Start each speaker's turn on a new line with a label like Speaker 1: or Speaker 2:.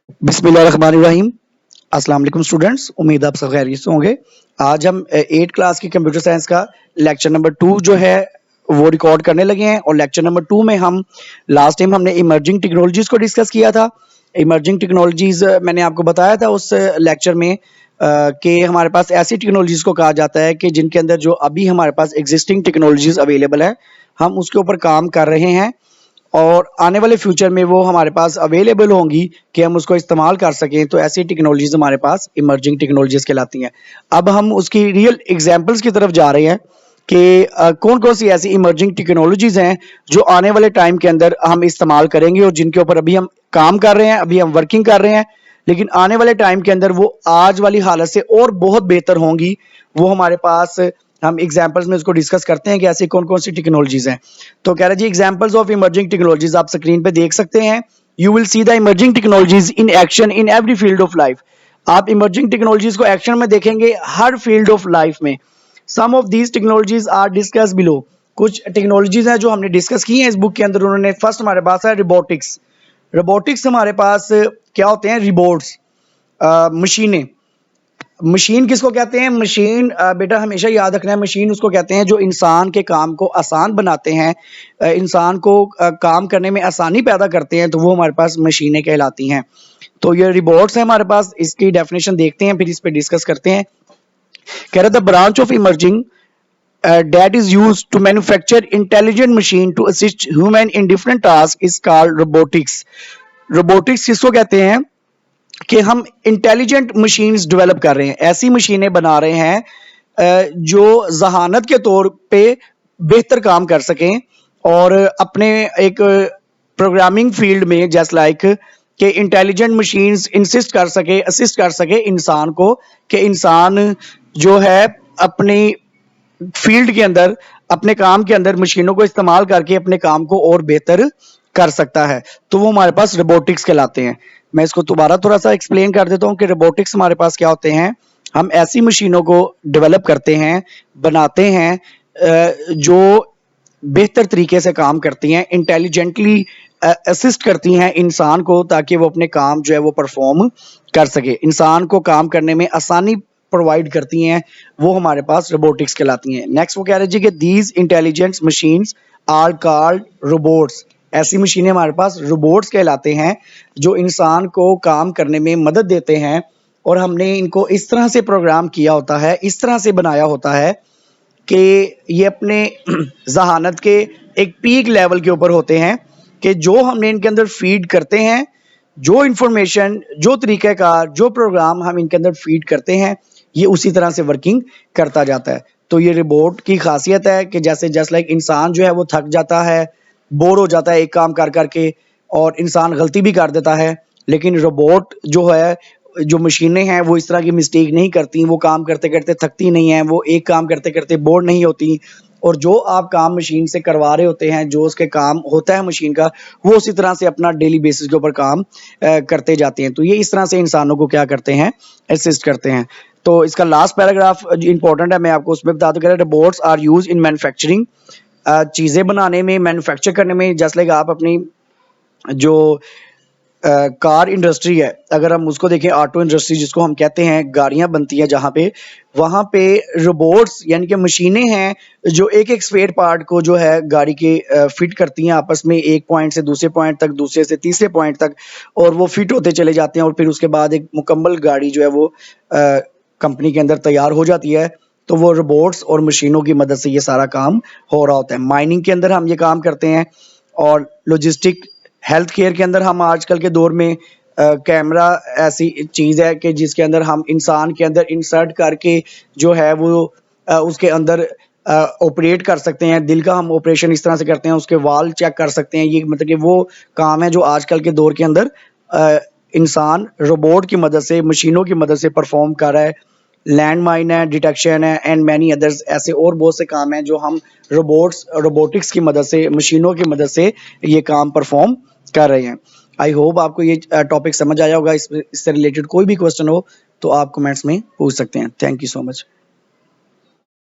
Speaker 1: बिस्मिल्लाहिर्रहमानिर्रहीम। अस्सलाम वालेकुम स्टूडेंट्स, उम्मीद आप सब खैरियत से होंगे। आज हम 8 क्लास की कंप्यूटर साइंस का लेक्चर नंबर 2 जो है वो रिकॉर्ड करने लगे हैं। और लेक्चर नंबर 2 में हम लास्ट टाइम हमने इमर्जिंग टेक्नोलॉजीज़ को डिस्कस किया था। इमर्जिंग टेक्नोलॉजीज़ मैंने आपको बताया था उस लेक्चर में कि हमारे पास ऐसी टेक्नोलॉजीज़ को कहा जाता है कि जिनके अंदर जो अभी हमारे पास एग्जिस्टिंग टेक्नोलॉजीज़ अवेलेबल है, हम उसके ऊपर काम कर रहे हैं और आने वाले फ्यूचर में वो हमारे पास अवेलेबल होंगी कि हम उसको इस्तेमाल कर सकें। तो ऐसी टेक्नोलॉजीज हमारे पास इमर्जिंग टेक्नोलॉजीज कहलाती हैं। अब हम उसकी रियल एग्जांपल्स की तरफ जा रहे हैं कि कौन कौन सी ऐसी इमर्जिंग टेक्नोलॉजीज हैं जो आने वाले टाइम के अंदर हम इस्तेमाल करेंगे और जिनके ऊपर अभी हम काम कर रहे हैं, अभी हम वर्किंग कर रहे हैं, लेकिन आने वाले टाइम के अंदर वो आज वाली हालत से और बहुत बेहतर होंगी। वो हमारे पास हम एग्जांपल्स में उसको डिस्कस करते हैं कि ऐसी कौन कौन सी टेक्नोलॉजीज हैं। तो कह रहे जी एग्जांपल्स ऑफ इमर्जिंग टेक्नोलॉजीज आप स्क्रीन पे देख सकते हैं। You will see the emerging technologies in action in every field of life. आप इमर्जिंग टेक्नोलॉजीज को एक्शन में देखेंगे हर फील्ड ऑफ लाइफ में। Some of these technologies are discuss below. कुछ टेक्नोलॉजीज हैं जो हमने डिस्कस की हैं इस बुक के अंदर। उन्होंने फर्स्ट हमारे पास है रोबोटिक्स। रोबोटिक्स हमारे पास क्या होते हैं? रिबोट्स, मशीनें। मशीन किसको कहते हैं? मशीन बेटा हमेशा याद रखना है, मशीन उसको कहते हैं जो इंसान के काम को आसान बनाते हैं, इंसान को काम करने में आसानी पैदा करते हैं, तो वो हमारे पास मशीनें कहलाती हैं। तो ये रिबोट्स है हमारे पास। इसकी डेफिनेशन देखते हैं फिर इस पे डिस्कस करते हैं। कह रहे the branch of emerging that is used to manufacture intelligent machine to assist human in different tasks is called robotics. robotics किसको कहते हैं? कि हम इंटेलिजेंट मशीन्स डेवलप कर रहे हैं, ऐसी मशीनें बना रहे हैं जो जहानत के तौर पे बेहतर काम कर सकें और अपने एक प्रोग्रामिंग फील्ड में जस्ट लाइक कि इंटेलिजेंट मशीन्स इंसिस्ट कर सके, असिस्ट कर सके इंसान को, कि इंसान जो है अपनी फील्ड के अंदर, अपने काम के अंदर मशीनों को इस्तेमाल करके अपने काम को और बेहतर कर सकता है। तो वो हमारे पास रोबोटिक्स कहलाते हैं। मैं इसको दोबारा थोड़ा सा एक्सप्लेन कर देता हूँ कि रोबोटिक्स हमारे पास क्या होते हैं। हम ऐसी मशीनों को डेवलप करते हैं, बनाते हैं जो बेहतर तरीके से काम करती हैं, इंटेलिजेंटली असिस्ट करती हैं इंसान को ताकि वो अपने काम जो है वो परफॉर्म कर सके, इंसान को काम करने में आसानी प्रोवाइड करती हैं। वो हमारे पास रोबोटिक्स कहलाती हैं। नेक्स्ट वो कह रहे जी कि these intelligent machines are called robots. ऐसी मशीनें हमारे पास रोबोट्स कहलाते हैं जो इंसान को काम करने में मदद देते हैं और हमने इनको इस तरह से प्रोग्राम किया होता है, इस तरह से बनाया होता है कि ये अपने जहानत के एक पीक लेवल के ऊपर होते हैं कि जो हमने इनके अंदर फीड करते हैं, जो इंफॉर्मेशन, जो तरीक़ाकार, जो प्रोग्राम हम इनके अंदर फीड करते हैं, ये उसी तरह से वर्किंग करता जाता है। तो ये रोबोट की खासियत है कि जैसे जस्ट लाइक इंसान जो है वो थक जाता है, बोर हो जाता है एक काम कर करके, और इंसान गलती भी कर देता है, लेकिन रोबोट जो है, जो मशीनें हैं वो इस तरह की मिस्टेक नहीं करती। वो काम करते करते थकती नहीं हैं, वो एक काम करते करते बोर नहीं होती, और जो आप काम मशीन से करवा रहे होते हैं, जो उसके काम होता है मशीन का, वो उसी तरह से अपना डेली बेसिस के ऊपर काम करते जाते हैं। तो ये इस तरह से इंसानों को क्या करते हैं? असिस्ट करते हैं। तो इसका लास्ट पैराग्राफ इंपॉर्टेंट है, मैं आपको उसमें बता दूं। Robots are use in manufacturing. चीज़ें बनाने में, मैन्युफैक्चर करने में, जस्ट लाइक आप अपनी जो कार इंडस्ट्री है, अगर हम उसको देखें, ऑटो इंडस्ट्री जिसको हम कहते हैं, गाड़ियां बनती हैं जहाँ पे, वहाँ पे रोबोट्स यानी कि मशीनें हैं जो एक एक स्पेयर पार्ट को जो है गाड़ी के फिट करती हैं आपस में, एक पॉइंट से दूसरे पॉइंट तक, दूसरे से तीसरे पॉइंट तक, और वो फिट होते चले जाते हैं और फिर उसके बाद एक मुकम्मल गाड़ी जो है वो कंपनी के अंदर तैयार हो जाती है। तो वो रोबोट्स और मशीनों की मदद से ये सारा काम हो रहा होता है। माइनिंग के अंदर हम ये काम करते हैं, और लॉजिस्टिक, हेल्थ केयर के अंदर हम आजकल के दौर में कैमरा ऐसी चीज़ है कि जिसके अंदर हम इंसान के अंदर इंसर्ट करके जो है वो उसके अंदर ऑपरेट कर सकते हैं। दिल का हम ऑपरेशन इस तरह से करते हैं, उसके वाल चेक कर सकते हैं। ये मतलब कि वो काम है जो आजकल के दौर के अंदर इंसान रोबोट की मदद से, मशीनों की मदद से परफॉर्म कर रहा है। लैंड माइन है, डिटेक्शन है, एंड मैनी अदर्स, ऐसे और बहुत से काम हैं जो हम रोबोटिक्स की मदद से, मशीनों की मदद से ये काम परफॉर्म कर रहे हैं। आई होप आपको ये टॉपिक समझ आया होगा। इससे रिलेटेड कोई भी क्वेश्चन हो तो आप कमेंट्स में पूछ सकते हैं। Thank you so much.